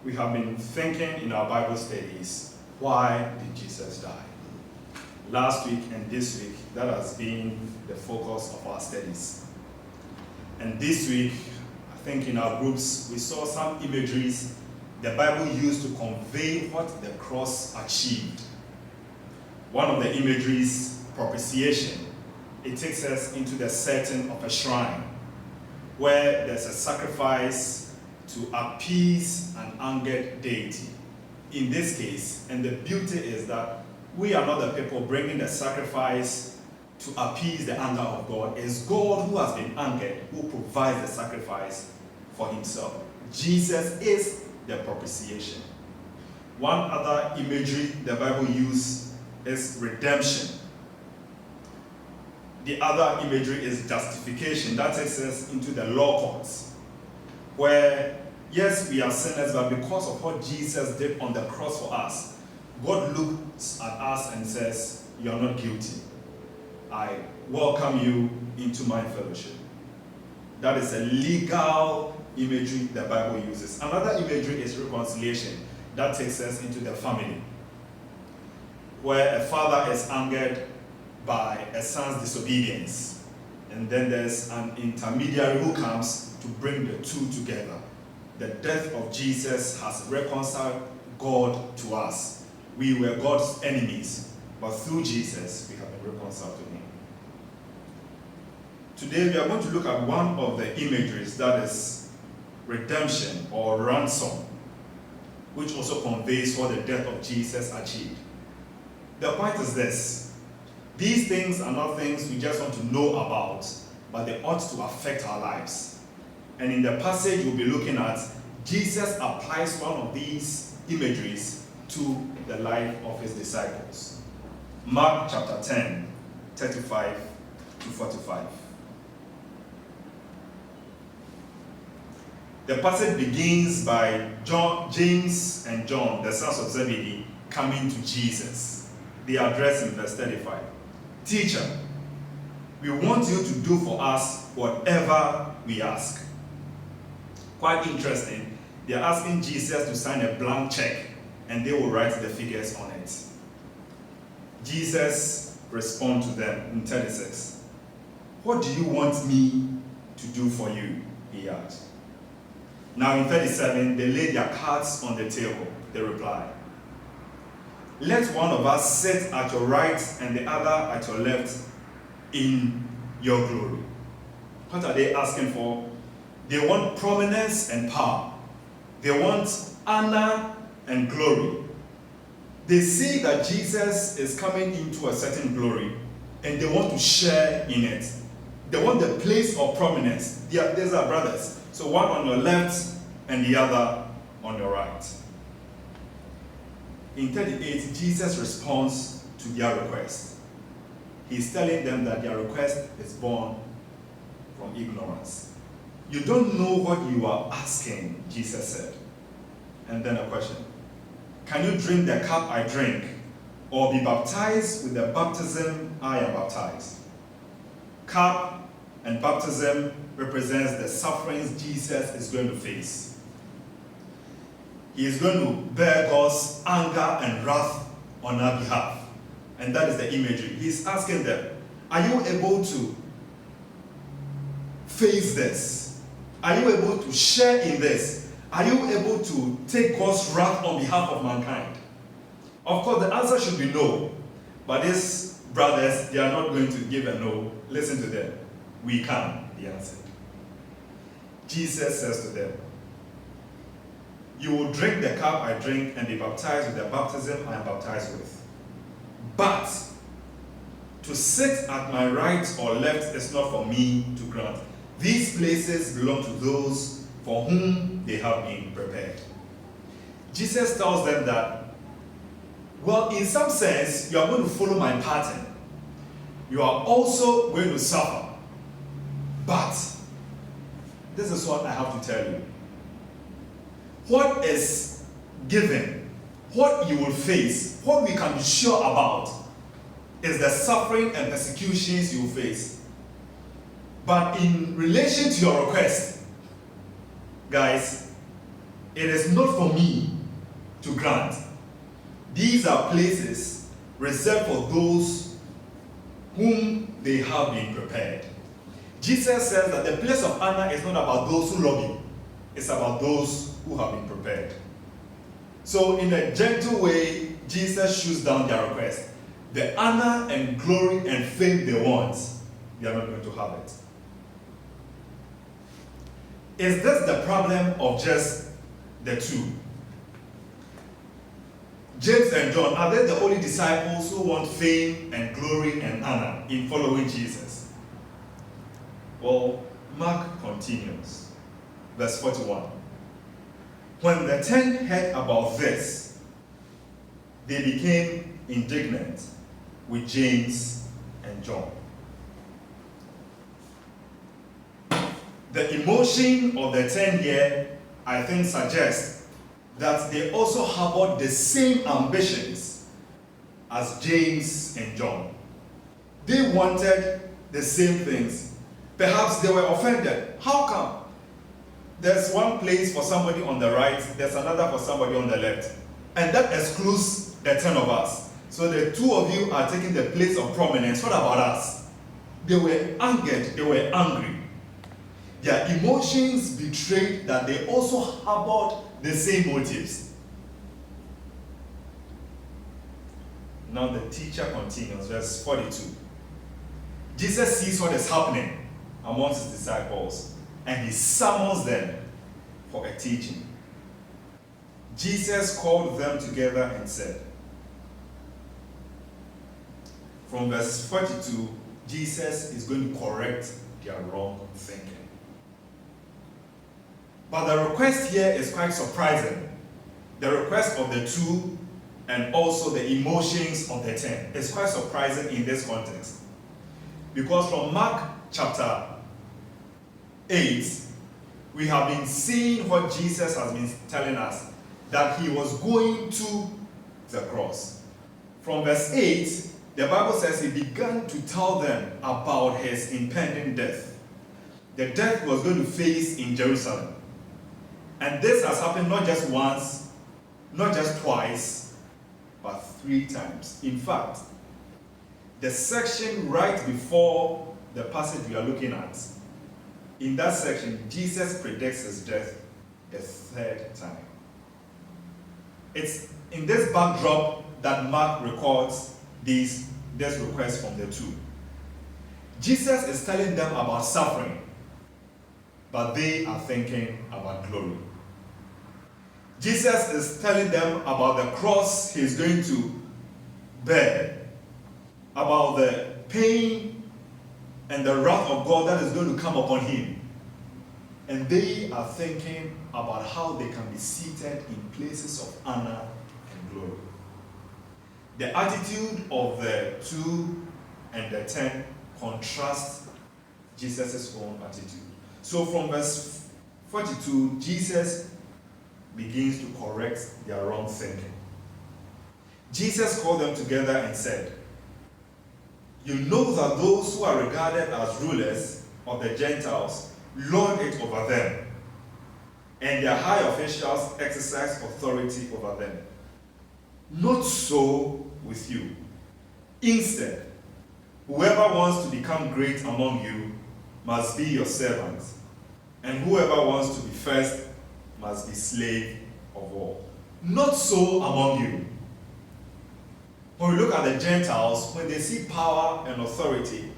we have been thinking in our Bible studies, why did Jesus die? Last week and this week, that has been the focus of our studies. And this week, I think in our groups, we saw some imageries the Bible used to convey what the cross achieved. One of the imageries, propitiation. It takes us into the setting of a shrine, where there's a sacrifice to appease an angered deity. In this case, and the beauty is that we are not the people bringing the sacrifice to appease the anger of God. It's God who has been angered who provides the sacrifice for himself. Jesus is the propitiation. One other imagery the Bible uses is redemption. The other imagery is justification. That takes us into the law courts, where, yes, we are sinners, but because of what Jesus did on the cross for us, God looks at us and says, "You're not guilty. I welcome you into my fellowship." That is a legal imagery the Bible uses. Another imagery is reconciliation. That takes us into the family, where a father is angered by a son's disobedience, and then there's an intermediary who comes to bring the two together. The death of Jesus has reconciled God to us. We were God's enemies, but through Jesus we have been reconciled to him. Today we are going to look at one of the imageries, that is redemption or ransom, which also conveys what the death of Jesus achieved. The point is this: these things are not things we just want to know about, but they ought to affect our lives. And in the passage we'll be looking at, Jesus applies one of these imageries to the life of his disciples. Mark chapter 10, 35 to 45. The passage begins by James and John, the sons of Zebedee, coming to Jesus. They address in verse 35. "Teacher, we want you to do for us whatever we ask." Quite interesting. They are asking Jesus to sign a blank check, and they will write the figures on it. Jesus responds to them in 36. "What do you want me to do for you?" he asked. Now in 37, they laid their cards on the table. They reply, "Let one of us sit at your right and the other at your left in your glory." What are they asking for? They want prominence and power. They want honor and glory. They see that Jesus is coming into a certain glory, and they want to share in it. They want the place of prominence. These are brothers. So one on your left and the other on your right. In 38, Jesus responds to their request. He's telling them that their request is born from ignorance. "You don't know what you are asking," Jesus said. And then a question: "Can you drink the cup I drink, or be baptized with the baptism I am baptized?" Cup and baptism represents the sufferings Jesus is going to face. He is going to bear God's anger and wrath on our behalf. And that is the imagery. He's asking them, are you able to face this? Are you able to share in this? Are you able to take God's wrath on behalf of mankind? Of course, the answer should be no. But these brothers, they are not going to give a no. Listen to them. "We can," they answered. Jesus says to them, "You will drink the cup I drink and be baptized with the baptism I am baptized with. But to sit at my right or left is not for me to grant. These places belong to those for whom they have been prepared." Jesus tells them that, well, in some sense, you are going to follow my pattern. You are also going to suffer. But this is what I have to tell you. What is given, what you will face, what we can be sure about, is the suffering and persecutions you face. But in relation to your request, guys, it is not for me to grant. These are places reserved for those whom they have been prepared. Jesus says that the place of honor is not about those who love him, it's about those who have been prepared. So in a gentle way, Jesus shoots down their request. The honor and glory and fame they want, they are not going to have it. Is this the problem of just the two? James and John, are they the only disciples who want fame and glory and honor in following Jesus? Well, Mark continues. Verse 41. When the 10 heard about this, they became indignant with James and John. The emotion of the 10 here, I think, suggests that they also harbored the same ambitions as James and John. They wanted the same things. Perhaps they were offended. How come? There's one place for somebody on the right, there's another for somebody on the left. And that excludes the 10 of us. So the 2 of you are taking the place of prominence. What about us? They were angered, they were angry. Their emotions betrayed that they also harbored the same motives. Now the teacher continues, verse 42. Jesus sees what is happening amongst his disciples, and he summons them for a teaching. Jesus called them together and said, from verse 42, Jesus is going to correct their wrong thinking. But the request here is quite surprising. The request of the 2 and also the emotions of the 10 is quite surprising in this context. Because from Mark chapter 8, we have been seeing what Jesus has been telling us, that he was going to the cross. From verse 8, the Bible says he began to tell them about his impending death. The death he was going to face in Jerusalem. And this has happened not just once, not just twice, but 3 times. In fact, the section right before the passage we are looking at, in that section, Jesus predicts his death a 3rd time. It's in this backdrop that Mark records this request from the 2. Jesus is telling them about suffering, but they are thinking about glory. Jesus is telling them about the cross he's going to bear, about the pain and the wrath of God that is going to come upon him. And they are thinking about how they can be seated in places of honor and glory. The attitude of the 2 and the 10 contrasts Jesus' own attitude. So from verse 42, Jesus begins to correct their wrong thinking. Jesus called them together and said, you know that those who are regarded as rulers of the Gentiles lord it over them, and their high officials exercise authority over them. Not so with you. Instead, whoever wants to become great among you must be your servant, and whoever wants to be first must be slave of all. Not so among you. When we look at the Gentiles, when they see power and authority,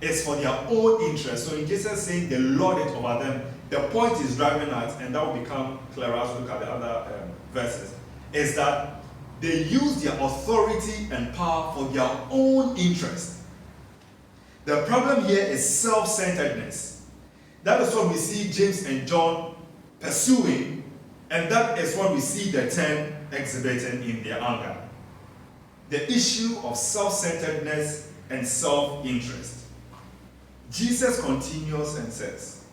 it's for their own interest. So in Jesus saying they lord it over them, the point is driving at, and that will become clearer as we look at the other verses, is that they use their authority and power for their own interest. The problem here is self-centeredness. That is what we see James and John pursuing, and that is what we see the 10 exhibiting in their anger. The issue of self-centeredness and self-interest. Jesus continues and says,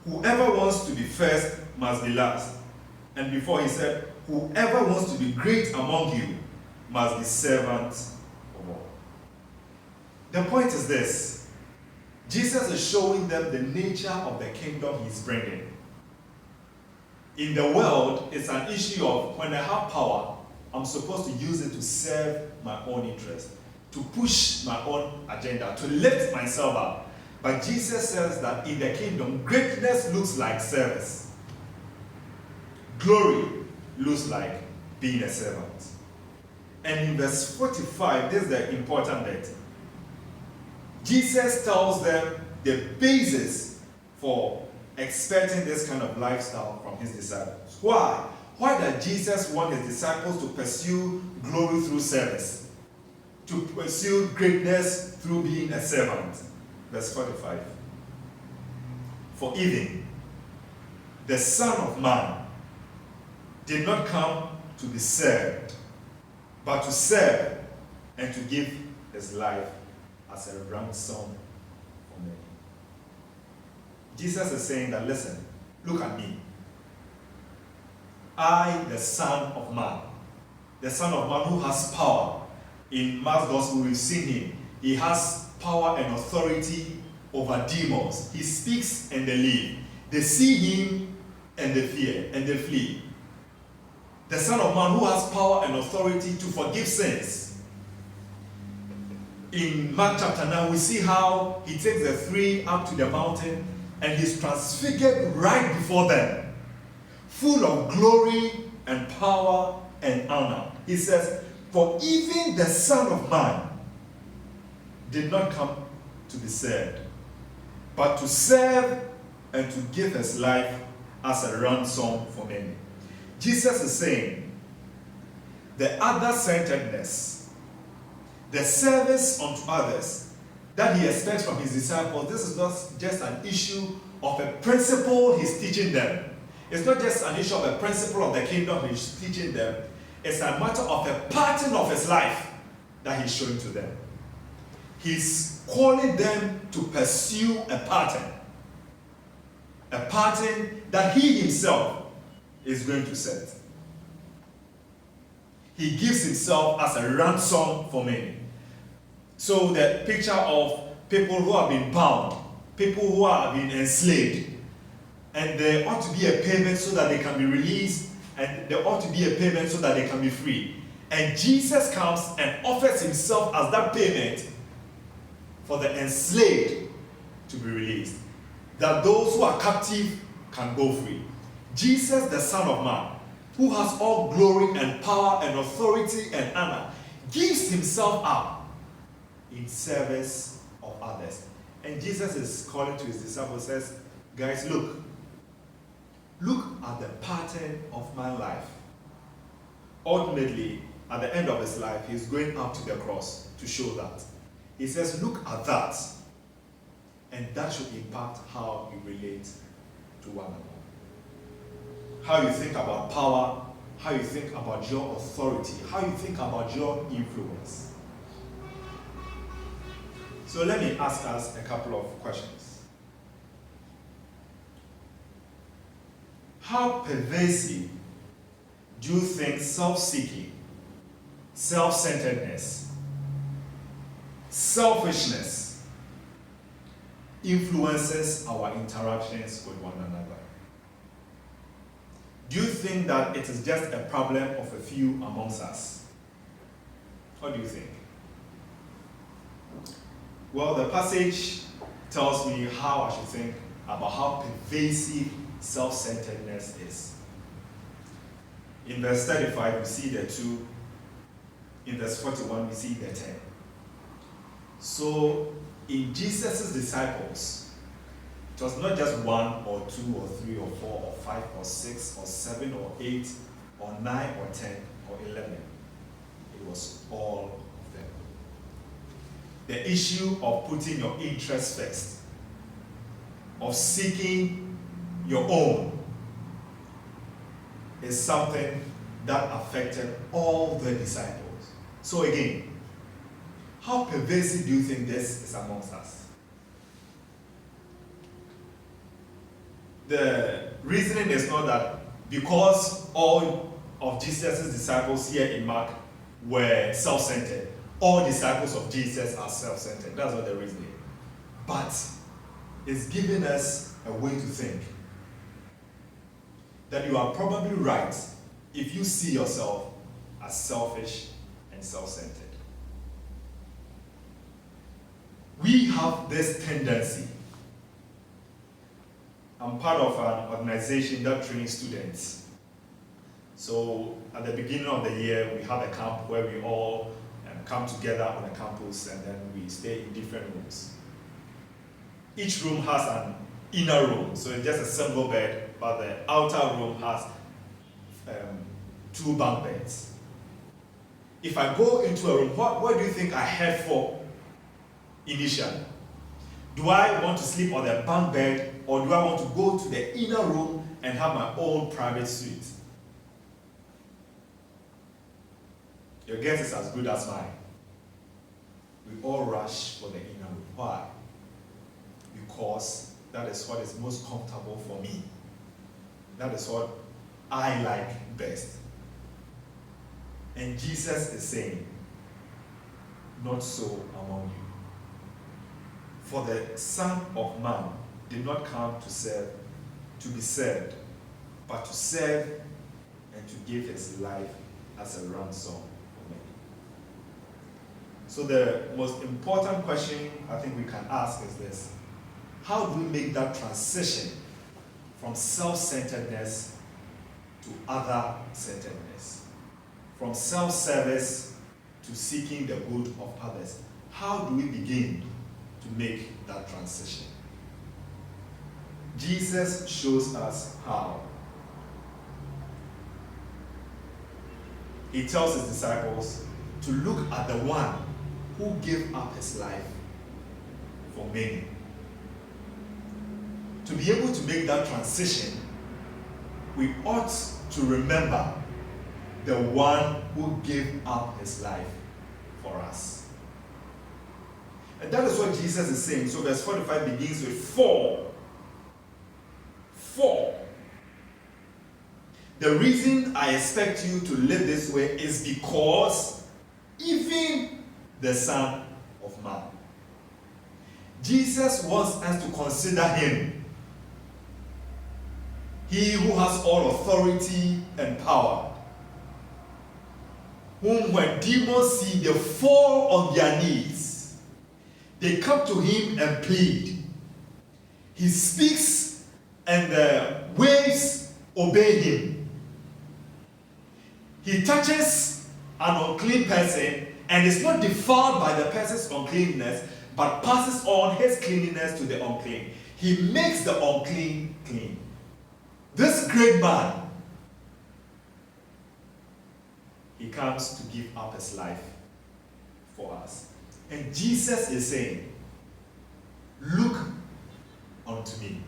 whoever wants to be first must be last. And before he said, whoever wants to be great among you must be servant of all. The point is this. Jesus is showing them the nature of the kingdom he's bringing. In the world, it's an issue of when I have power, I'm supposed to use it to serve my own interest, to push my own agenda, to lift myself up. But Jesus says that in the kingdom, greatness looks like service. Glory looks like being a servant. And in verse 45, this is the important bit. Jesus tells them the basis for expecting this kind of lifestyle from his disciples. Why? Why does Jesus want his disciples to pursue glory through service? To pursue greatness through being a servant? Verse 45. For even the Son of Man did not come to be served, but to serve and to give his life as a ransom for many. Jesus is saying that, listen, look at me. I, the Son of Man who has power. In Mark's Gospel, we've seen him. He has power and authority over demons. He speaks and they leave. They see him and they fear and they flee. The Son of Man who has power and authority to forgive sins. In Mark chapter 9, we see how he takes the three up to the mountain and he's transfigured right before them, full of glory and power and honor. He says, for even the Son of Man did not come to be served, but to serve and to give his life as a ransom for many. Jesus is saying the other-centeredness, the service unto others that he expects from his disciples, this is not just an issue of a principle he's teaching them. It's not just an issue of a principle of the kingdom he's teaching them. It's a matter of a pattern of his life that he's showing to them. He's calling them to pursue a pattern that he himself is going to set. He gives himself as a ransom for many. So the picture of people who have been bound, people who have been enslaved, and there ought to be a payment so that they can be released, and there ought to be a payment so that they can be free. And Jesus comes and offers himself as that payment for the enslaved to be released, that those who are captive can go free. Jesus, the Son of Man, who has all glory and power and authority and honor, gives himself up in service of others. And Jesus is calling to his disciples, says, guys, look at the pattern of my life. Ultimately, at the end of his life, he's going up to the cross to show that. He says, look at that, and that should impact how you relate to one another. How you think about power, how you think about your authority, how you think about your influence. So let me ask us a couple of questions. How pervasive do you think self-seeking, self-centeredness, selfishness influences our interactions with one another? Do you think that it is just a problem of a few amongst us? What do you think? Well, the passage tells me how I should think about how pervasive self-centeredness is. In verse 35, we see the 2. In verse 41, we see the 10. So, in Jesus' disciples, it was not just 1 or 2 or 3 or 4 or 5 or 6 or 7 or 8 or 9 or 10 or 11. It was all of them. The issue of putting your interests first, of seeking your own, is something that affected all the disciples. So again, how pervasive do you think this is amongst us? The reasoning is not that because all of Jesus' disciples here in Mark were self-centered, all disciples of Jesus are self-centered. That's not the reasoning. But it's giving us a way to think. that you are probably right if you see yourself as selfish and self-centered. We have this tendency. I'm part of an organization that trains students. So at the beginning of the year, we have a camp where we all come together on a campus, and then we stay in different rooms. Each room has an inner room, so it's just a single bed, but the outer room has 2 bunk beds. If I go into a room, what do you think I head for initially? Do I want to sleep on the bunk bed, or do I want to go to the inner room and have my own private suite? Your guess is as good as mine. We all rush for the inner room. Why? Because that is what is most comfortable for me. That is what I like best. And Jesus is saying, not so among you. For the Son of Man did not come to serve, to be served, but to serve and to give his life as a ransom for many. So the most important question I think we can ask is this: how do we make that transition from self-centeredness to other-centeredness? From self-service to seeking the good of others. How do we begin to make that transition? Jesus shows us how. He tells his disciples to look at the one who gave up his life for many. To be able to make that transition, we ought to remember the one who gave up his life for us. And that is what Jesus is saying. So verse 45 begins with 4. The reason I expect you to live this way is because even the Son of Man. Jesus wants us to consider him, he who has all authority and power, whom when demons see, they fall on their knees. They come to him and plead. He speaks and the waves obey him. He touches an unclean person and is not defiled by the person's uncleanness, but passes on his cleanliness to the unclean. He makes the unclean clean. This great man, he comes to give up his life for us. And Jesus is saying, look unto me.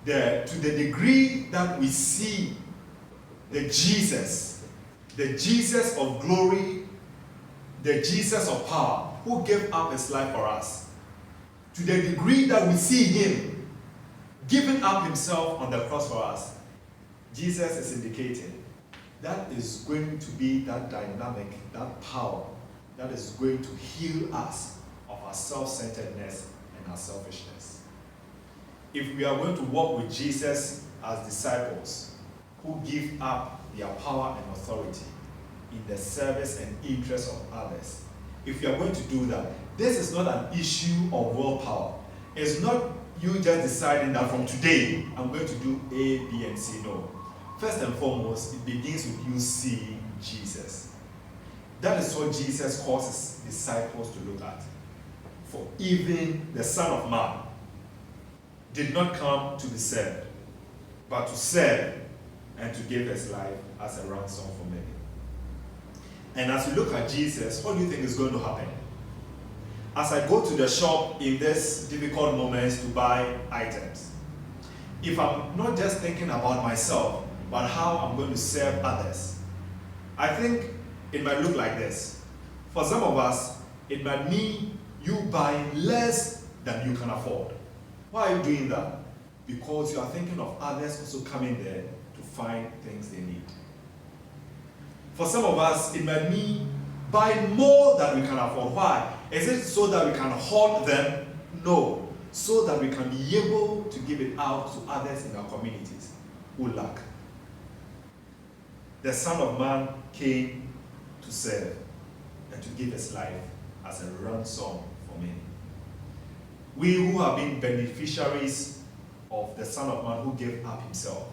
To the degree that we see the Jesus of glory, the Jesus of power, who gave up his life for us, to the degree that we see him giving up himself on the cross for us, Jesus is indicating that is going to be that dynamic, that power that is going to heal us of our self-centeredness and our selfishness. If we are going to walk with Jesus as disciples who give up their power and authority in the service and interest of others, if we are going to do that, this is not an issue of willpower. It's not you just deciding that from today I'm going to do A, B, and C. No. First and foremost, it begins with you seeing Jesus. That is what Jesus calls his disciples to look at. For even the Son of Man did not come to be served, but to serve and to give his life as a ransom for many. And as we look at Jesus, what do you think is going to happen? As I go to the shop in these difficult moments to buy items, if I'm not just thinking about myself, but how I'm going to serve others, I think it might look like this. For some of us, it might mean you buying less than you can afford. Why are you doing that? Because you are thinking of others also coming there to find things they need. For some of us, it might mean buying more than we can afford. Why? Is it so that we can hoard them? No. So that we can be able to give it out to others in our communities. who lack. The Son of Man came to serve and to give his life as a ransom for many. We who have been beneficiaries of the Son of Man who gave up himself,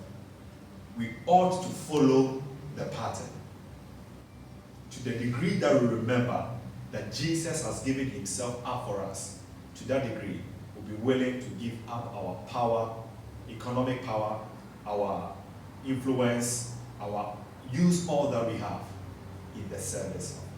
we ought to follow the pattern. To the degree that we remember that Jesus has given himself up for us, to that degree, we'll be willing to give up our power, economic power, our influence, use all that we have in the service of